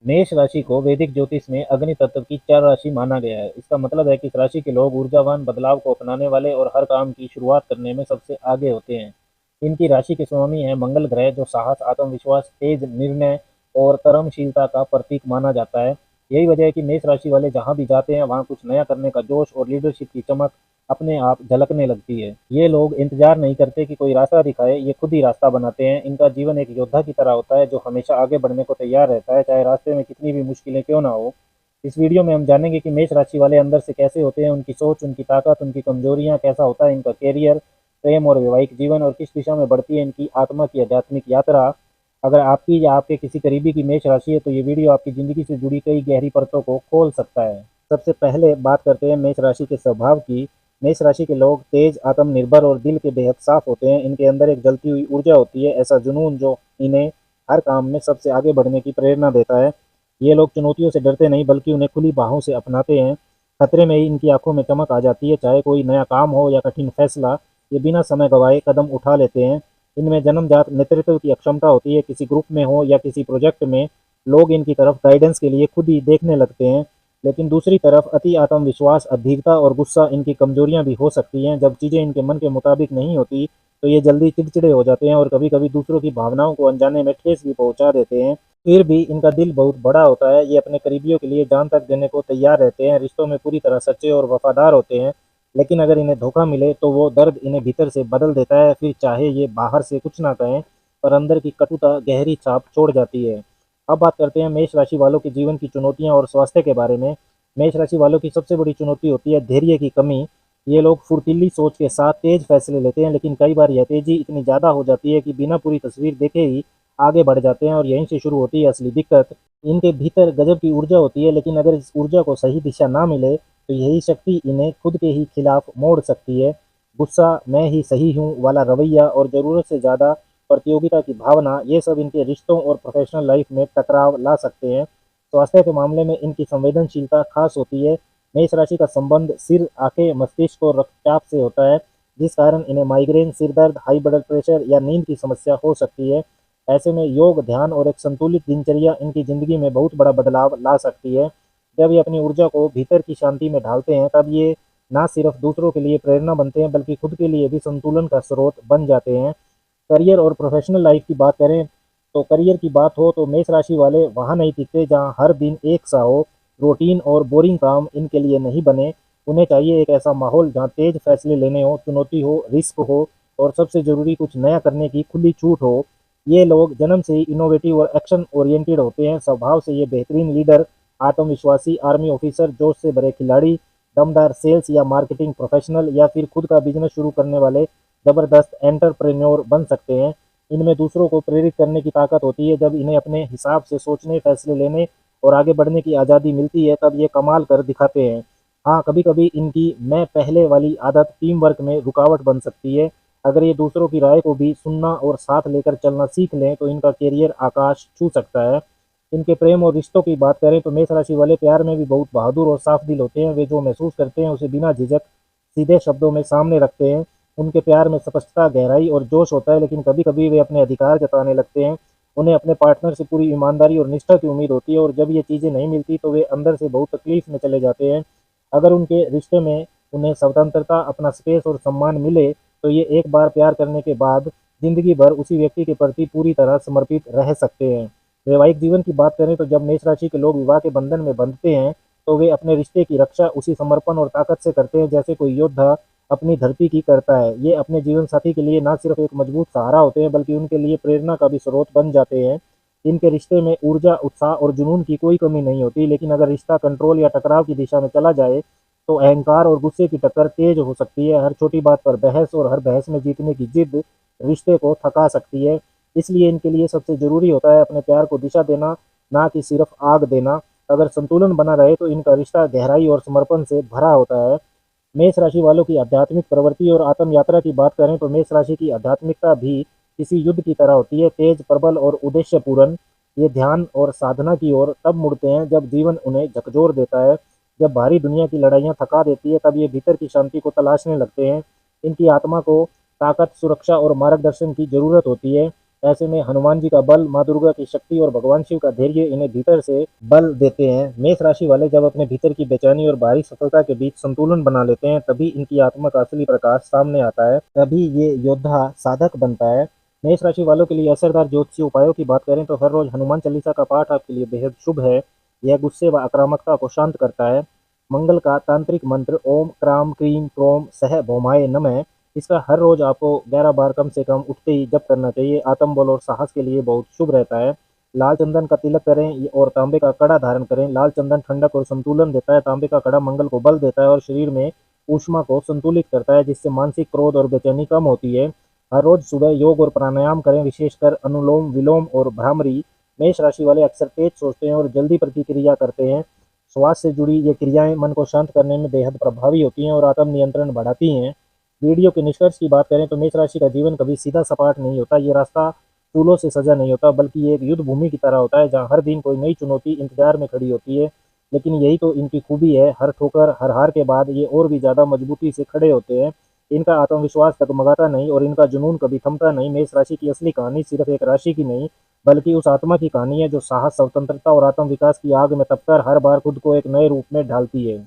मेष राशि को वैदिक ज्योतिष में अग्नि तत्व की चार राशि माना गया है। इसका मतलब है कि इस राशि के लोग ऊर्जावान, बदलाव को अपनाने वाले और हर काम की शुरुआत करने में सबसे आगे होते हैं। इनकी राशि के स्वामी है मंगल ग्रह, जो साहस, आत्मविश्वास, तेज निर्णय और कर्मशीलता का प्रतीक माना जाता है। यही वजह है कि मेष राशि वाले जहां भी जाते हैं वहां कुछ नया करने का जोश और लीडरशिप की चमक अपने आप झलकने लगती है। ये लोग इंतजार नहीं करते कि कोई रास्ता दिखाए, ये खुद ही रास्ता बनाते हैं। इनका जीवन एक योद्धा की तरह होता है, जो हमेशा आगे बढ़ने को तैयार रहता है, चाहे रास्ते में कितनी भी मुश्किलें क्यों ना हो। इस वीडियो में हम जानेंगे कि मेष राशि वाले अंदर से कैसे होते हैं, उनकी सोच, उनकी ताकत, उनकी कमजोरियां, कैसा होता है इनका कैरियर, प्रेम और वैवाहिक जीवन, और किस दिशा में बढ़ती है इनकी आत्मा की आध्यात्मिक यात्रा। अगर आपकी या आपके किसी करीबी की मेष राशि है तो ये वीडियो आपकी जिंदगी से जुड़ी कई गहरी परतों को खोल सकता है। सबसे पहले बात करते हैं मेष राशि के स्वभाव की। मेष राशि के लोग तेज, आत्मनिर्भर और दिल के बेहद साफ होते हैं। इनके अंदर एक जलती हुई ऊर्जा होती है, ऐसा जुनून जो इन्हें हर काम में सबसे आगे बढ़ने की प्रेरणा देता है। ये लोग चुनौतियों से डरते नहीं, बल्कि उन्हें खुली बाहों से अपनाते हैं। खतरे में ही इनकी आंखों में चमक आ जाती है, चाहे कोई नया काम हो या कठिन फैसला, ये बिना समय गवाए कदम उठा लेते हैं। इनमें जन्मजात नेतृत्व की अक्षमता होती है। किसी ग्रुप में हो या किसी प्रोजेक्ट में, लोग इनकी तरफ गाइडेंस के लिए खुद ही देखने लगते हैं। लेकिन दूसरी तरफ अति आत्मविश्वास, अधीरता और गुस्सा इनकी कमजोरियां भी हो सकती हैं। जब चीजें इनके मन के मुताबिक नहीं होती तो ये जल्दी चिड़चिड़े हो जाते हैं और कभी कभी दूसरों की भावनाओं को अनजाने में ठेस भी पहुंचा देते हैं। फिर भी इनका दिल बहुत बड़ा होता है। ये अपने करीबियों के लिए जान तक देने को तैयार रहते हैं, रिश्तों में पूरी तरह सच्चे और वफादार होते हैं। लेकिन अगर इन्हें धोखा मिले तो वो दर्द इन्हें भीतर से बदल देता है। फिर चाहे ये बाहर से कुछ ना कहें, पर अंदर की कटुता गहरी छाप छोड़ जाती है। अब बात करते हैं मेष राशि वालों के जीवन की चुनौतियां और स्वास्थ्य के बारे में। मेष राशि वालों की सबसे बड़ी चुनौती होती है धैर्य की कमी। ये लोग फुर्तीली सोच के साथ तेज फैसले लेते हैं, लेकिन कई बार यह तेजी इतनी ज़्यादा हो जाती है कि बिना पूरी तस्वीर देखे ही आगे बढ़ जाते हैं, और यहीं से शुरू होती है असली दिक्कत। इनके भीतर गजब की ऊर्जा होती है, लेकिन अगर इस ऊर्जा को सही दिशा ना मिले तो यही शक्ति इन्हें खुद के ही खिलाफ मोड़ सकती है। गुस्सा, मैं ही सही हूँ वाला रवैया और ज़रूरत से ज़्यादा प्रतियोगिता की भावना, ये सब इनके रिश्तों और प्रोफेशनल लाइफ में टकराव ला सकते हैं। स्वास्थ्य के मामले में इनकी संवेदनशीलता खास होती है। मेष राशि का संबंध सिर, आंखें, मस्तिष्क और रक्तचाप से होता है, जिस कारण इन्हें माइग्रेन, सिर दर्द, हाई ब्लड प्रेशर या नींद की समस्या हो सकती है। ऐसे में योग, ध्यान और एक संतुलित दिनचर्या इनकी जिंदगी में बहुत बड़ा बदलाव ला सकती है। जब ये अपनी ऊर्जा को भीतर की शांति में ढालते हैं, तब ये ना सिर्फ दूसरों के लिए प्रेरणा बनते हैं, बल्कि खुद के लिए भी संतुलन का स्रोत बन जाते हैं। करियर और प्रोफेशनल लाइफ की बात करें तो करियर की बात हो तो मेष राशि वाले वहाँ नहीं टिकते जहाँ हर दिन एक सा हो। रूटीन और बोरिंग काम इनके लिए नहीं बने। उन्हें चाहिए एक ऐसा माहौल जहाँ तेज फैसले लेने हो, चुनौती हो, रिस्क हो और सबसे जरूरी कुछ नया करने की खुली छूट हो। ये लोग जन्म से ही इनोवेटिव और एक्शन ओरिएंटेड होते हैं। स्वभाव से ये बेहतरीन लीडर, आत्मविश्वासी आर्मी ऑफिसर, जोश से भरे खिलाड़ी, दमदार सेल्स या मार्केटिंग प्रोफेशनल, या फिर खुद का बिजनेस शुरू करने वाले जबरदस्त एंटरप्रेन्योर बन सकते हैं। इनमें दूसरों को प्रेरित करने की ताकत होती है। जब इन्हें अपने हिसाब से सोचने, फैसले लेने और आगे बढ़ने की आज़ादी मिलती है, तब ये कमाल कर दिखाते हैं। हाँ, कभी कभी इनकी मैं पहले वाली आदत टीम वर्क में रुकावट बन सकती है। अगर ये दूसरों की राय को भी सुनना और साथ लेकर चलना सीख लें तो इनका कैरियर आकाश छू सकता है। इनके प्रेम और रिश्तों की बात करें तो मेष राशि वाले प्यार में भी बहुत बहादुर और साफ दिल होते हैं। वे जो महसूस करते हैं उसे बिना झिझक सीधे शब्दों में सामने रखते हैं। उनके प्यार में स्पष्टता, गहराई और जोश होता है, लेकिन कभी कभी वे अपने अधिकार जताने लगते हैं। उन्हें अपने पार्टनर से पूरी ईमानदारी और निष्ठा की उम्मीद होती है, और जब ये चीज़ें नहीं मिलती तो वे अंदर से बहुत तकलीफ में चले जाते हैं। अगर उनके रिश्ते में उन्हें स्वतंत्रता, अपना स्पेस और सम्मान मिले तो ये एक बार प्यार करने के बाद जिंदगी भर उसी व्यक्ति के प्रति पूरी तरह समर्पित रह सकते हैं। वैवाहिक जीवन की बात करें तो जब मेष राशि के लोग विवाह के बंधन में बंधते हैं तो वे अपने रिश्ते की रक्षा उसी समर्पण और ताकत से करते हैं जैसे कोई योद्धा अपनी धरती की करता है। ये अपने जीवन साथी के लिए ना सिर्फ एक मजबूत सहारा होते हैं, बल्कि उनके लिए प्रेरणा का भी स्रोत बन जाते हैं। इनके रिश्ते में ऊर्जा, उत्साह और जुनून की कोई कमी नहीं होती, लेकिन अगर रिश्ता कंट्रोल या टकराव की दिशा में चला जाए तो अहंकार और गुस्से की टक्कर तेज हो सकती है। हर छोटी बात पर बहस और हर बहस में जीतने की जिद रिश्ते को थका सकती है। इसलिए इनके लिए सबसे जरूरी होता है अपने प्यार को दिशा देना, ना कि सिर्फ आग देना। अगर संतुलन बना रहे तो इनका रिश्ता गहराई और समर्पण से भरा होता है। मेष राशि वालों की आध्यात्मिक प्रवृत्ति और आत्म यात्रा की बात करें तो मेष राशि की आध्यात्मिकता भी किसी युद्ध की तरह होती है, तेज, प्रबल और उद्देश्यपूर्ण। ये ध्यान और साधना की ओर तब मुड़ते हैं जब जीवन उन्हें झकझोर देता है। जब भारी दुनिया की लड़ाइयाँ थका देती है, तब ये भीतर की शांति को तलाशने लगते हैं। इनकी आत्मा को ताकत, सुरक्षा और मार्गदर्शन की जरूरत होती है। ऐसे में हनुमान जी का बल, माँ दुर्गा की शक्ति और भगवान शिव का धैर्य इन्हें भीतर से बल देते हैं। मेष राशि वाले जब अपने भीतर की बेचैनी और बाहरी सफलता के बीच संतुलन बना लेते हैं, तभी इनकी आत्मा का असली प्रकाश सामने आता है, तभी ये योद्धा साधक बनता है। मेष राशि वालों के लिए असरदार ज्योतिषीय उपायों की बात करें तो हर रोज हनुमान चालीसा का पाठ आपके लिए बेहद शुभ है। यह गुस्से व आक्रामकता को शांत करता है। मंगल का तांत्रिक मंत्र ओम क्राम क्रीम क्रोम सह भौमाय नमः, इसका हर रोज आपको 11 बार कम से कम उठते ही जप करना चाहिए। आत्मबल और साहस के लिए बहुत शुभ रहता है। लाल चंदन का तिलक करें और तांबे का कड़ा धारण करें। लाल चंदन ठंडक और संतुलन देता है। तांबे का कड़ा मंगल को बल देता है और शरीर में ऊष्मा को संतुलित करता है, जिससे मानसिक क्रोध और बेचैनी कम होती है। हर रोज सुबह योग और प्राणायाम करें, विशेषकर अनुलोम विलोम और भ्रामरी। मेष राशि वाले अक्सर तेज सोचते हैं और जल्दी प्रतिक्रिया करते हैं। श्वास से जुड़ी ये क्रियाएं मन को शांत करने में बेहद प्रभावी होती हैं और आत्म नियंत्रण बढ़ाती हैं। वीडियो के निष्कर्ष की बात करें तो मेष राशि का जीवन कभी सीधा सपाट नहीं होता। ये रास्ता फूलों से सजा नहीं होता, बल्कि ये एक युद्ध भूमि की तरह होता है, जहाँ हर दिन कोई नई चुनौती इंतजार में खड़ी होती है। लेकिन यही तो इनकी खूबी है, हर ठोकर हर हार के बाद ये और भी ज्यादा मजबूती से खड़े होते हैं। इनका आत्मविश्वास डगमगाता नहीं और इनका जुनून कभी थमता नहीं। मेष राशि की असली कहानी सिर्फ एक राशि की नहीं, बल्कि उस आत्मा की कहानी है जो साहस, स्वतंत्रता और आत्म विकास की आग में तपकर हर बार खुद को एक नए रूप में ढालती है।